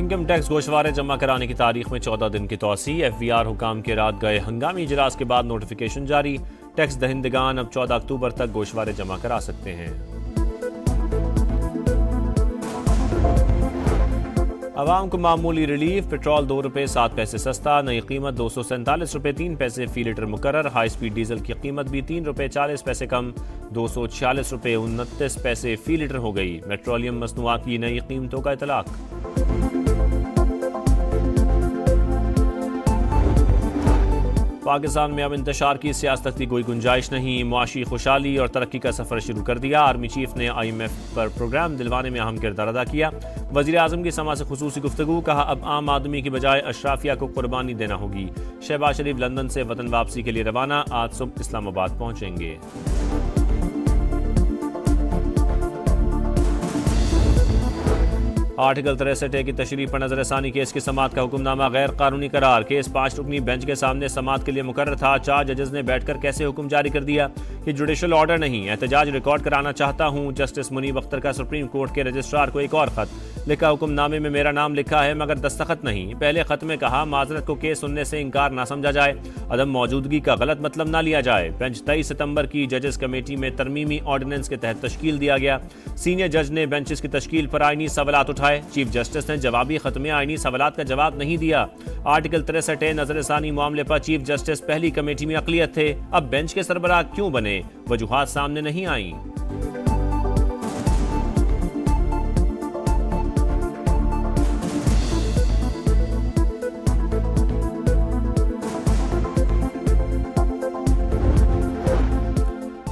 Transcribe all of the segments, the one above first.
Income tax गोशवारे जमा कराने की तारीख में 14 दिन की तौसी। FVR हुकाम के रात गए हंगामी इजलास के बाद नोटिफिकेशन जारी। टैक्स दहिंदगान अब 14 अक्टूबर तक गोशवारे जमा करा सकते हैं। अवाम को मामूली रिलीफ। पेट्रोल 2 रुपये 7 पैसे सस्ता। नई कीमत 247 रुपये 3 पैसे फी लीटर मुकर्रर। हाई स्पीड डीजल की कीमत भी 3 रुपये 40 पैसे कम 246 रुपये 29 पैसे फी लीटर हो गई। पेट्रोलियम मसनूआत की नई कीमतों का इतलाक। पाकिस्तान में अब इंतशार की सियासत की कोई गुंजाइश नहीं। मुआशी खुशहाली और तरक्की का सफर शुरू कर दिया। आर्मी चीफ ने IMF पर प्रोग्राम दिलवाने में अहम किरदार अदा किया। वजीर आजम की समा से खुसूसी गुफ्तगू। कहा अब आम आदमी की बजाय अशराफिया को कुर्बानी देना होगी। शहबाज शरीफ लंदन से वतन वापसी के लिए रवाना। आज सुबह इस्लामाबाद पहुंचेंगे। आर्टिकल 63A की तशरीह पर नजरसानी। केस की समाअत का हुक्मनामा गैर कानूनी करार। केस 5 रुकनी बेंच के सामने समाअत के लिए मुकर्रर था। 4 जजेस ने बैठकर कैसे हुक्म जारी कर दिया कि जुडिशल ऑर्डर नहीं, एहतजाज रिकॉर्ड कराना चाहता हूं। जस्टिस मुनीब अख्तर का सुप्रीम कोर्ट के रजिस्ट्रार को एक और खत लिखा। हुक्मनामे में मेरा नाम लिखा है मगर दस्तखत नहीं। पहले खत में कहा माजरत को केस सुनने से इंकार ना समझा जाए, अदम मौजूदगी का गलत मतलब ना लिया जाए। बेंच 23 सितंबर की जजेस कमेटी में तरमीमी ऑर्डिनेंस के तहत तश्कील दिया गया। सीनियर जज ने बेंचेस की तश्कील पर आईनी सवालात उठाए। चीफ जस्टिस ने जवाबी खत में आईनी सवालात का जवाब नहीं दिया। आर्टिकल 63A नजरसानी मामले पर चीफ जस्टिस पहली कमेटी में अक़लियत थे, अब बेंच के सरबराह क्यों बने, वजूहात सामने नहीं आई।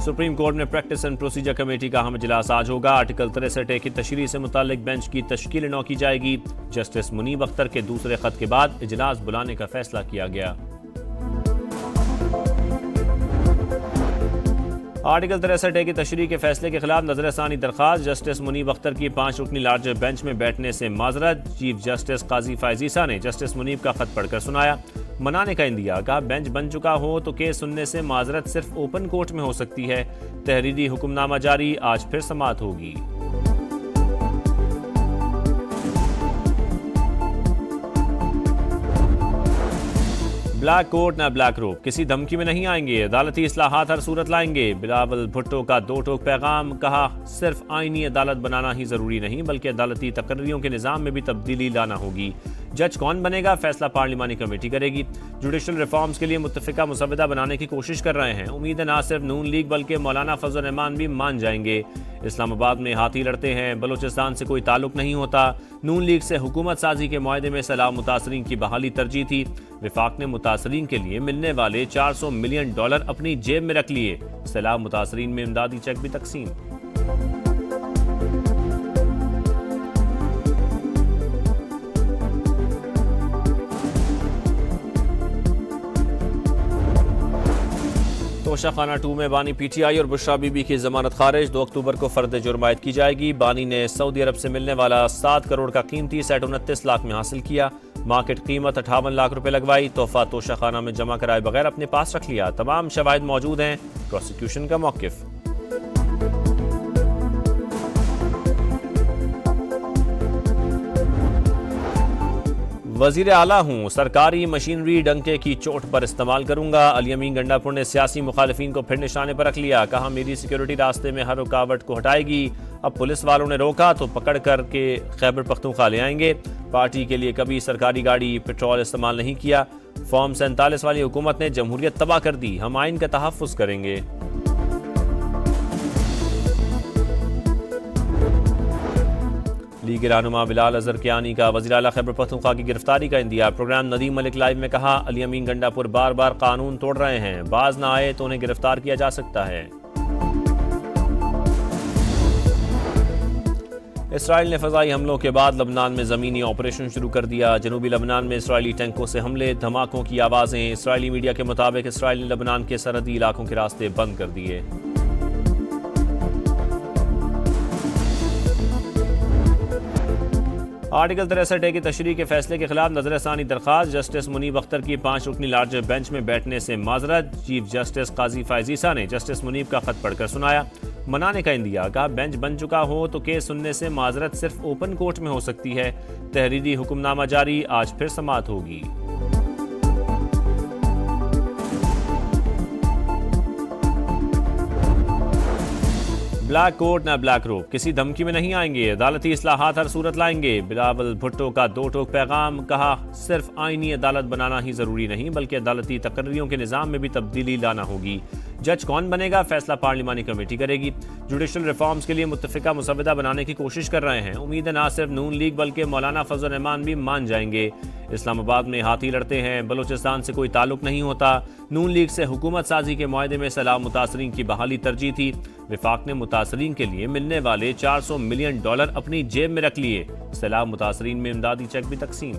सुप्रीम कोर्ट में प्रैक्टिस एंड प्रोसीजर कमेटी का अहम इजलास आज होगा। आर्टिकल 63A की तशरीह से मुतालिक बेंच की तश्कील नौ की जाएगी। जस्टिस मुनीब अख्तर के दूसरे खत के बाद इजलास बुलाने का फैसला किया गया। आर्टिकल 63A की तशरीह के फैसले के खिलाफ नजरसानी दरखास्त। जस्टिस मुनीब अख्तर की 5 रुकनी लार्जर बेंच में बैठने से माजरत। चीफ जस्टिस काजी फायजीसा ने जस्टिस मुनीब का खत पढ़कर सुनाया, मनाने का इंदिया। कहा बेंच बन चुका हो तो केस सुनने से माजरत सिर्फ ओपन कोर्ट में हो सकती है। तहरीरी हुक्मनामा जारी, आज फिर समाअत होगी। ब्लैक कोर्ट न ब्लैक रोप, किसी धमकी में नहीं आएंगे। अदालती इस्लाहात हर सूरत लाएंगे। बिलावल भुट्टो का 2 टोक पैगाम। कहा सिर्फ आईनी अदालत बनाना ही जरूरी नहीं बल्कि अदालती तकर्रियों के निज़ाम में भी तब्दीली लाना होगी। जज कौन बनेगा, फैसला पार्लिमानी कमेटी करेगी। जुडिशल रिफॉर्म्स के लिए मुत्तफिका मुसवदा बनाने की कोशिश कर रहे हैं। उम्मीद है ना सिर्फ नून लीग बल्कि मौलाना फजल रहमान भी मान जाएंगे। इस्लामाबाद में हाथी लड़ते हैं, बलोचिस्तान से कोई ताल्लुक नहीं होता। नून लीग से हुकूमत साजी के मुआहदे में सैलाब मुतासरीन की बहाली तरजीह थी। विफाक ने मुतासरीन के लिए मिलने वाले $400 मिलियन अपनी जेब में रख लिए। सैलाब मुतासरीन में इमदादी चेक भी तकसीम। तोशाखाना 2 में बानी PTI और बुशरा बीबी की जमानत खारिज। 2 अक्टूबर को फर्द जुर्म आयद की जाएगी। बानी ने सऊदी अरब से मिलने वाला 7 करोड़ का कीमती सेट 29 लाख में हासिल किया। मार्केट कीमत 58 लाख रुपए लगवाई। तोहफा तोशाखाना में जमा कराए बगैर अपने पास रख लिया। तमाम शवाहिद मौजूद हैं। प्रोसिक्यूशन का मौकिफ। वजीर आला हूँ, सरकारी मशीनरी डंके की चोट पर इस्तेमाल करूंगा। अली अमीन गंडापुर ने सियासी मुखालिफिन को फिर निशाने पर रख लिया। कहा मेरी सिक्योरिटी रास्ते में हर रुकावट को हटाएगी। अब पुलिस वालों ने रोका तो पकड़ करके खैबर पख्तूनख्वा ले आएंगे। पार्टी के लिए कभी सरकारी गाड़ी पेट्रोल इस्तेमाल नहीं किया। फॉर्म 47 वाली हुकूमत ने जमहूरियत तबाह कर दी। हम आइन का तहफ़्फ़ुज़ करेंगे। लीग रहनुमा बिलाल अजहर कियानी का वज़ीर आला खैबर पख्तूनख्वा की गिरफ्तारी का इंदिया। प्रोग्राम नदीम मलिक लाइव में कहा अली अमीन गंडापुर बार बार कानून तोड़ रहे हैं, बाज ना आए तो उन्हें गिरफ्तार किया जा सकता है। इसराइल ने फ़ज़ाई हमलों के बाद लबनान में ज़मीनी ऑपरेशन शुरू कर दिया। जनूबी लबनान में इसराइली टैंकों से हमले, धमाकों की आवाज़ें। इसराइली मीडिया के मुताबिक इसराइल ने लबनान के सरहदी इलाकों के रास्ते बंद कर दिए। आर्टिकल 63A की तशरीह के फैसले के खिलाफ नजरसानी दरखास्त। जस्टिस मुनीब अख्तर की 5 रुकनी लार्जर बेंच में बैठने से माजरत। चीफ जस्टिस काजी फायजीसा ने जस्टिस मुनीब का खत पढ़कर सुनाया। मनाने का इंदिया। कहा बेंच बन चुका हो तो केस सुनने से माजरत सिर्फ ओपन कोर्ट में हो सकती है। तहरीरी हुक्मनामा जारी, आज फिर समाअत होगी। ब्लैक कोट ना ब्लैक रोप, किसी धमकी में नहीं आएंगे, अदालती इस्लाहात हर सूरत लाएंगे। बिलावल भुट्टो का दो टोक पैगाम। कहा सिर्फ आईनी अदालत बनाना ही जरूरी नहीं बल्कि अदालती तकर्रियों के निज़ाम में भी तब्दीली लाना होगी। जज कौन बनेगा, फैसला पार्लिमानी कमेटी करेगी। जुडिशल रिफॉर्म्स के लिए मुत्तफिका मुसवदा बनाने की कोशिश कर रहे हैं। उम्मीद है ना सिर्फ नून लीग बल्कि मौलाना फजल रहमान भी मान जाएंगे। इस्लामाबाद में हाथी लड़ते हैं, बलूचिस्तान से कोई ताल्लुक नहीं होता। नून लीग से हुकूमत साजी के मुआहदे में सैलाब मुतासरीन की बहाली तरजीह थी। विफाक ने मुतासरीन के लिए मिलने वाले $400 मिलियन अपनी जेब में रख लिए। सैलाब मुतासरीन में इमदादी चेक भी तकसीम।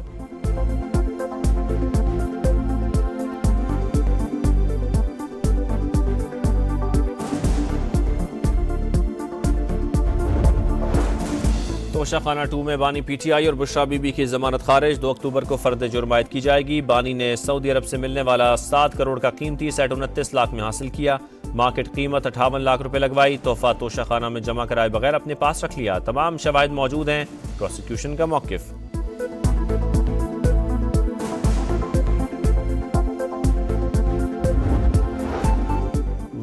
तोशाखाना 2 में बानी PTI और बुशरा बीबी की जमानत खारिज। 2 अक्टूबर को फर्द जुर्म आयद की जाएगी। बानी ने सऊदी अरब से मिलने वाला 7 करोड़ का कीमती सेट 29 लाख में हासिल किया। मार्केट कीमत 58 लाख रुपए लगवाई। तोहफा तोशाखाना में जमा कराए बगैर अपने पास रख लिया। तमाम शवाहिद मौजूद हैं। प्रोसिक्यूशन का मौकिफ।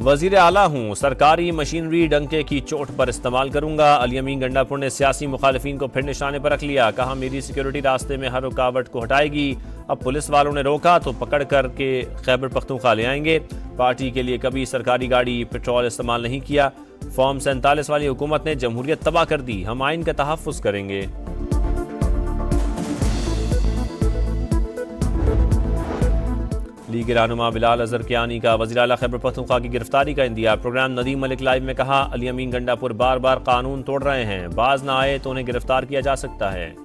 वजीर आला हूँ, सरकारी मशीनरी डंके की चोट पर इस्तेमाल करूंगा। अली अमीन गंडापुर ने सियासी मुखालिफिन को फिर निशाने पर रख लिया। कहा मेरी सिक्योरिटी रास्ते में हर रुकावट को हटाएगी। अब पुलिस वालों ने रोका तो पकड़ करके खैबर पख्तूनख्वा ले आएंगे। पार्टी के लिए कभी सरकारी गाड़ी पेट्रोल इस्तेमाल नहीं किया। फॉर्म 47 वाली हुकूमत ने जमहूरियत तबाह कर दी। हम आइन का तहफ़्फ़ुज़ करेंगे। लीग रहनुमा बिलाल अजहर कियानी का वज़ीर आला खैबर पख्तूनख्वा की गिरफ्तारी का इंदिया। प्रोग्राम नदीम मलिक लाइव में कहा अली अमीन गंडापुर बार बार कानून तोड़ रहे हैं, बाज ना आए तो उन्हें गिरफ्तार किया जा सकता है।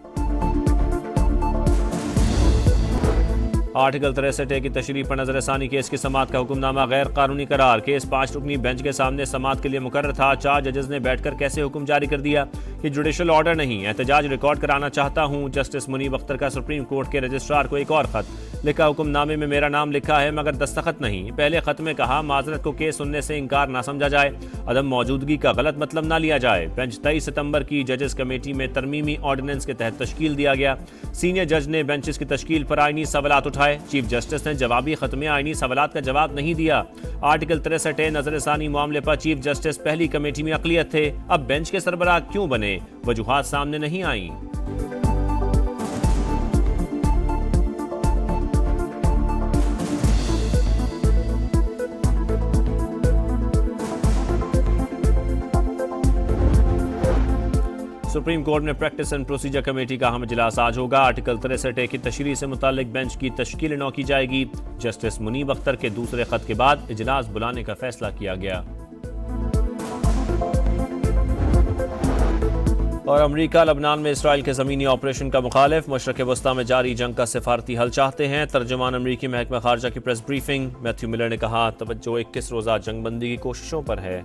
आर्टिकल 63 की तशरीह पर नजरसानी केस की समाअत का हुक्मनामा गैर कानूनी करार। केस 5 रुकनी बेंच के सामने समाअत के लिए मुकर्रर था। 4 जजेस ने बैठकर कैसे हुक्म जारी कर दिया कि जुडिशल ऑर्डर नहीं, एहतजाज रिकॉर्ड कराना चाहता हूं। जस्टिस मुनीब अख्तर का सुप्रीम कोर्ट के रजिस्ट्रार को एक और खत लिखा। हुक्मनामे में मेरा नाम लिखा है मगर दस्तखत नहीं। पहले खत में कहा माजरत को केस सुनने से इनकार ना समझा जाए, अदम मौजूदगी का गलत मतलब ना लिया जाए। बेंच 23 सितंबर की जजेस कमेटी में तरमीमी ऑर्डिनेंस के तहत तश्कील दिया गया। सीनियर जज ने बेंचेस की तश्कील पर आईनी सवालात उठाए। चीफ जस्टिस ने जवाबी खत में आईनी सवालात का जवाब नहीं दिया। आर्टिकल 63 नजरसानी मामले पर चीफ जस्टिस पहली कमेटी में अक़लियत थे, अब बेंच के सरबराह क्यों बने, वजूहात सामने नहीं आई। सुप्रीम कोर्ट में प्रैक्टिस एंड प्रोसीजर कमेटी का अहम इजलास आज होगा। आर्टिकल 63 की तशरीह से मुतालिक बेंच की तश्कील नौ की जाएगी। जस्टिस मुनीब अख्तर के दूसरे खत के बाद इजलास बुलाने का फैसला किया गया। और अमरीका लबनान में इसराइल के ज़मीनी ऑपरेशन का मुखालिफ। मशरक़ वस्ता में जारी जंग का सिफारती हल चाहते हैं। तर्जुमान अमरीकी महकमा खारजा की प्रेस ब्रीफिंग। मैथ्यू मिलर ने कहा तवज्जो 21 रोज़ा जंगबंदी की कोशिशों पर है।